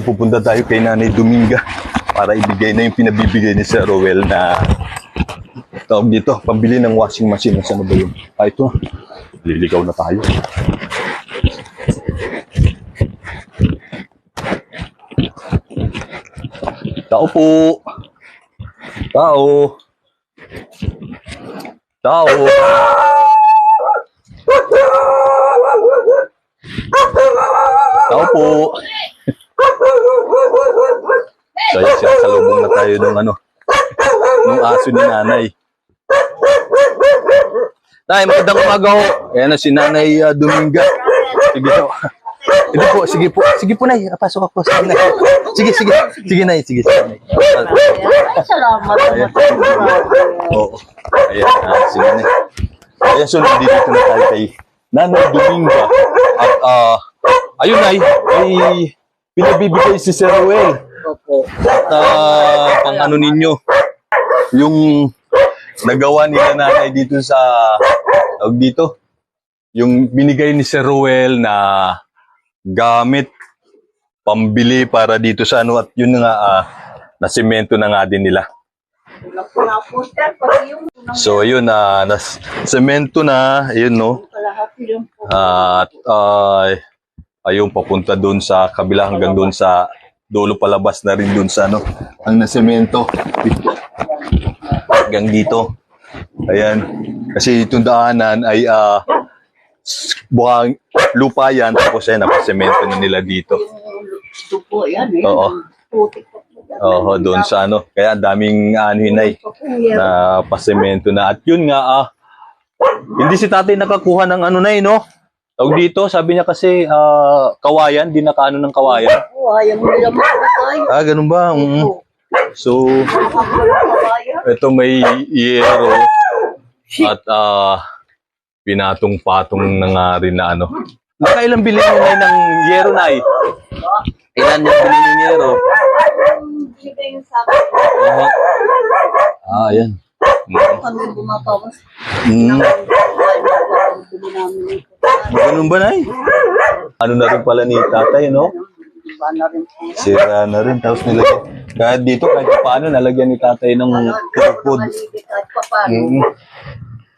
pupunta tayo kay Nanay Dominga para ibigay na yung pinabibigay ni Sir Rowell na tawag dito, pambili ng washing machine. Saan ba yun? Ito. Liligaw na tayo. Tao po. Tao. Tao. Tao po. So, yun, sinasalubong na tayo nung aso ni Nanay. Nay, magandang umaga ho. Ayan na si Nanay Dominga. Sige ho. Ito po, sige po. Sige po, Nay. Pasok ako sa Nay. Sige, sige. Sige, Nay. Sige, sige, Nay. Salamat. Oo. Ayan, si Nanay. Ayan, so nandito na tayo kay Nanay Dominga. At, ayun, Nay, ay pinabibigay si Sir Rowell. Opo. At, pang ano ninyo, yung nagawa nila Nanay dito sa, tawag dito, yung binigay ni Sir Rowell na gamit, pambili para dito sa ano, at yun nga, na semento na nga din nila. So, ayun, semento na, ayun, no? At, ayun, papunta doon sa kabila hanggang doon sa dulo, palabas na rin doon sa ano, ang nasemento. Hanggang dito. Ayan. Kasi itong daanan ay buhang lupa yan, tapos ay napasemento na nila dito. Dupo yan. Oo. Oo, doon sa ano. Kaya daming hinay na pasemento na. At yun nga, hindi si tatay nakakuha ng ano na no? Tawag dito, sabi niya kasi kawayan, di nakaano ng kawayan. Ayaw mo nila makakay. Ganun ba? So, ito may yero at pinatong-patong na nga rin na ano. Nakailang bilhin mo na ng yero, Nay? Ilan yung bilhin ng yero? Ayan. Kami bumabawas. Ganun ba, Nay? Ano na rin pala ni tatay, no? Sira na rin. Tapos nilagyan. Kahit dito, kahit paano, nalagyan ni tatay ng food.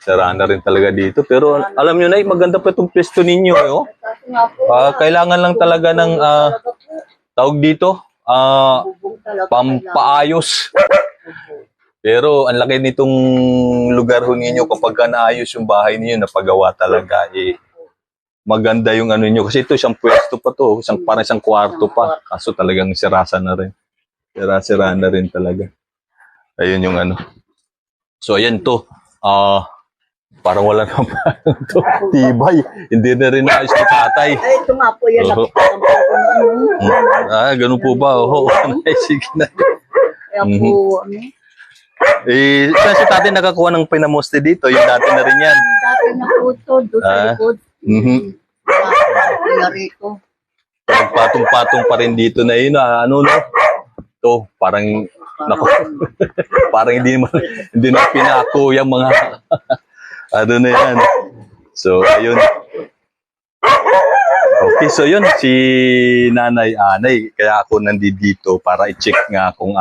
Sira na rin talaga dito. Pero alam nyo, Nay, maganda pa itong pwesto ninyo. Kailangan lang talaga ng tawag dito, pampaayos. Pero ang laki nitong lugar ho ninyo kapag ka naayos yung bahay niyo, napagawa talaga. Maganda yung ano niyo. Kasi ito, isang pwesto pa to. Parang isang kwarto pa. Kaso talagang sirasa na rin. Sira na rin talaga. Ayun yung ano. So, ayan to. Parang wala na pa to. Tibay. Hindi na rin naayos ni tatay. Ay, ito nga po yan. Ganun po ba? Sige na. Kaya po, saan si tatay nakakuha ng pinamoste dito? Yung dati na rin yan. dati na po ito, doon sa likod. Rito. Nagpatong-patong pa rin dito na yun. Ano, no? Ito, parang, naku, parang hindi na pinako yung mga, ano na yan. So, ayun. Okay, so yun, si Nanay Anay, kaya ako nandito para i-check nga kung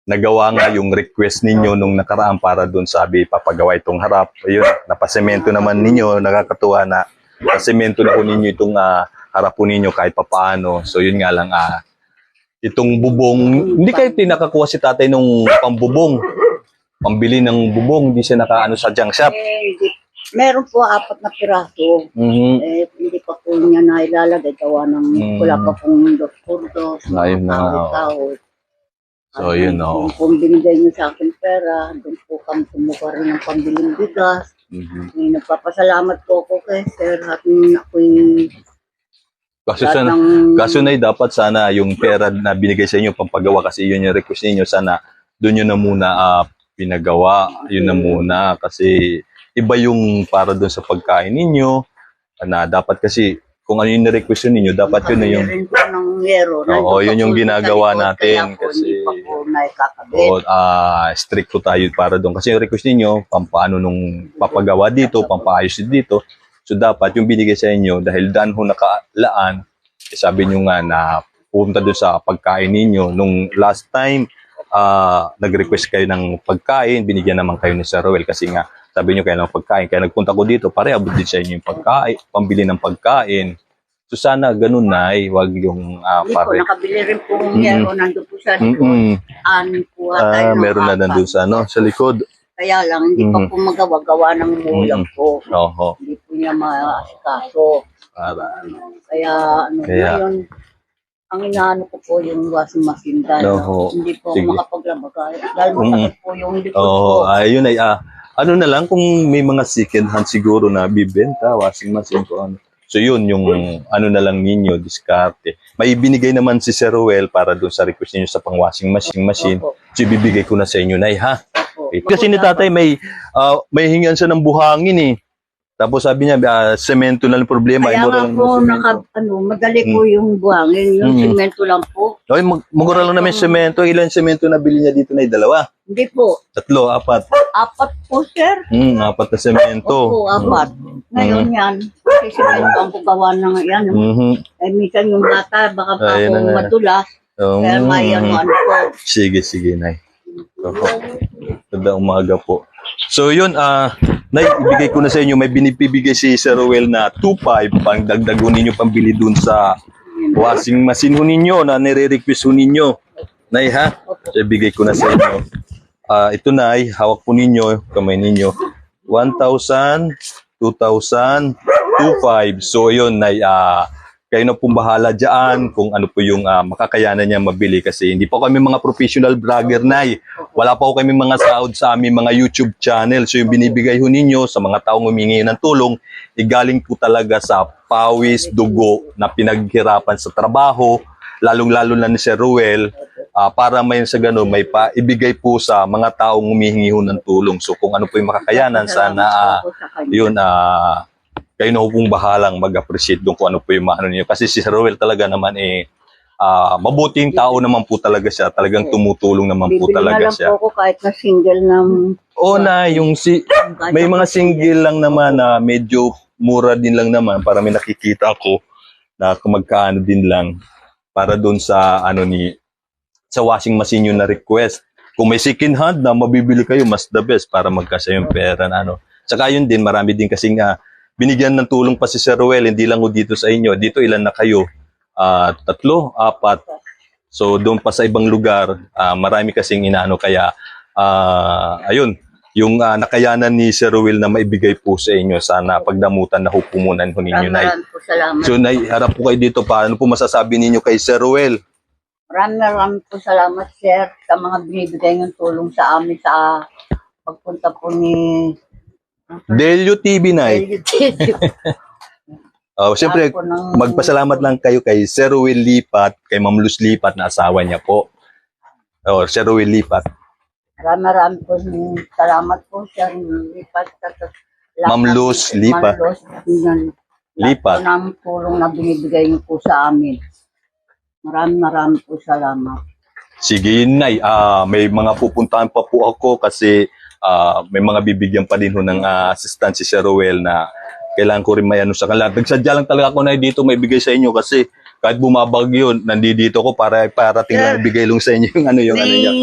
nagawa nga yung request ninyo nung nakaraan para doon sabi papagawa itong harap. Ayun, napasemento naman ninyo, nakakatuwa na nasemento na po ninyo itong harap po ninyo kahit papaano. So yun nga lang, itong bubong, hindi kayo tinakakuha si tatay nung pambubong, pambili ng bubong, hindi siya nakaano sa junk shop. Meron po 4 na piraso. Hindi pa po niya nailalagay. Gawa ng wala pa pong dos. Ayun na. So, yun, no. Kung binigay niyo sa akin pera, doon po kami kumuha rin ng pambiling bigas. Nagpapasalamat po ako kay Sir at ako'y kaso na dapat sana yung pera na binigay sa inyo pampagawa kasi yun yung request niyo sana doon yun na muna pinagawa. Yun na muna kasi iba yung para doon sa pagkain ninyo na dapat kasi kung ano yung request ninyo, dapat yun na yung oo, yun yung ginagawa natin kasi strict po tayo para doon. Kasi yung request ninyo, pampaano nung papagawa dito, pampaayos dito. So dapat yung binigay sa inyo, dahil daan ho nakalaan, sabi nyo nga na pupunta doon sa pagkain ninyo. Nung last time, nag-request kayo ng pagkain, binigyan naman kayo ni Sir Ruel kasi nga sabi niyo kayo ng pagkain. Kaya nagpunta ko dito para abot din sa inyo yung pagkain, pambili ng pagkain. So sana ganun na wag yung Hindi po, pare. nakabili rin po meron, nandun po siya. Anin po tayo ng Meron na apat. nandun sa sa likod. Kaya lang, hindi pa po magawa ng mulang po. Oho. Hindi po niya maasikaso. Para Kaya, Kaya- ngayon, ang inaano ko po yung washing machine dahil Oho. hindi po Sige. ako makapaglaba. Dahil masakit po yung likod Oo, ko. ayun ay ano na lang kung may mga second hand siguro na bibenta, washing machine ko ano. So yun yung ano na lang ninyo, diskarte. May ibinigay naman si Sir Ruel para doon sa request niyo sa pang washing machine. Opo. So ibibigay ko na sa inyo, Nay, ha? Opo. Okay. Kasi ni tatay may hingan siya ng buhangin eh. Tapos sabi niya, semento na lang problema. Kaya mura nga lang po, ng semento. madali po yung buhangin. Yung simento lang po. Okay, mura lang namin semento. Ilan semento na bili niya dito na dalawa? Hindi po. 3, 4. Apat po, sir. 4 na semento. Opo, apat. Ngayon yan, kasi simento ang gawa ng yan. Eh, minsan yung bata, baka pa Ayun na akong nga. madulas. Kaya may ano po. Sige, Nay. Opo. Ganda umaga po. So yun, Nay, ibigay ko na sa inyo. May binibigay si Sir Ruel na 2.5 pang dagdag ho ninyo pambili dun sa washing machine ho ninyo na nire-request ho ninyo. Nay, ha? So ibigay ko na sa inyo. Ito, Nay, hawak po ninyo, kamay ninyo. 1,000, 2,000, 2,500. So yun, Nay, kayo na pong bahala dyan kung ano po yung makakayanan niya mabili kasi hindi po kami mga professional vlogger, Nay. Wala pa po kami mga sahod sa aming mga YouTube channel. So yung binibigay ho ninyo sa mga taong humingi ng tulong, igaling po talaga sa pawis, dugo na pinaghirapan sa trabaho, lalong-lalo na ni Sir Ruel, para may sa ganun, may paibigay po sa mga taong humihingi ho ng tulong. So kung ano po yung makakayanan, sana yun, kayo na po pong bahalang mag-appreciate doon kung ano po yung maano niyo. Kasi si Sir Ruel talaga naman mabuting tao naman po talaga siya. Talagang tumutulong naman po Bibili talaga na lang siya. po ako kahit na single ng... Oo na, may mga single lang naman na medyo mura din lang naman para may nakikita ako na kung magkaano din lang para doon sa sa washing machine yung na request. Kung may second hand na mabibili kayo, mas the best para magkasya yung pera na Tsaka yun din, marami din kasing binigyan ng tulong pa si Sir Ruel, hindi lang ho dito sa inyo. Dito ilan na kayo? 3, 4. So doon pa sa ibang lugar, marami kasing inaano kaya ayun, yung nakayanan ni Sir Ruel na maibigay po sa inyo, sana pagdamutan na hupumunan ho ninyo, Nay. Maraming po salamat. So Nay, harap po kayo dito, paano po masasabi ninyo kay Sir Ruel? Maraming po salamat, sir, sa mga binibigay ng tulong sa amin sa pagpunta po ni... Delio TV, Nay. Siyempre, magpasalamat lang kayo kay Sir Ruel Lipat, kay Ma'am Luz Lipat na asawa niya po. Sir Ruel Lipat. Maraming po salamat po, sir, Lipat. Ma'am Luz Lipat. Lipat. Lahat po ng tulong na binibigay niyo po sa amin. Maraming po salamat. Sige, Nay. May mga pupuntahan pa po ako kasi may mga bibigyan pa din ho ng assistance si Sir Ruel na kailangan ko rin may sa kanila. Nagsadya lang talaga ako na dito may bigay sa inyo kasi kahit bumabagyo, nandito ko para tingnan ibigay lang sa inyo yung ano niya.